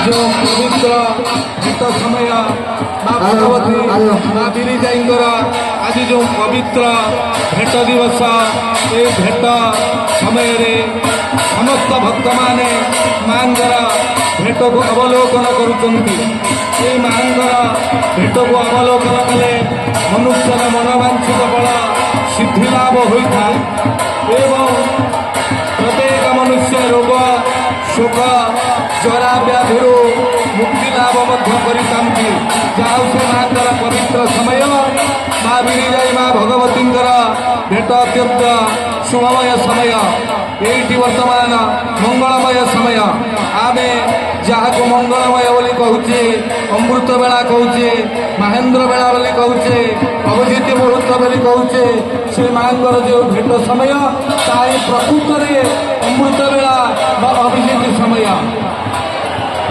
जो पवित्र भेट समय माँ भगवती माँ बिरिजाईंकर आज जो पवित्र भेट दिवस ये भेट समय समस्त भक्त माने मांगर भेट को अवलोकन करुचंती ये मांगर भेट को अवलोकन कले मनुष्यर मनोवांछित बल सिद्धि लाभ होता एवं प्रत्येक मनुष्य रोग शोक जरा व्याधि मुक्ति लाभ करते जाऊ से मांगर पवित्र समय माँ बिरिजाई माँ भगवती भेट अत्यंत शुभमय समय ये वर्तमान मंगलमय समय आम जहाँ को मंगलमय बोली कहूचे अमृत बेला कहूचे महेंद्र बेला बोली कहूचे अभिजित मुहूर्त बोली कहूचे से मांगर जो भेट समय ताई प्रकृत में अमृत बेला अभिजित समय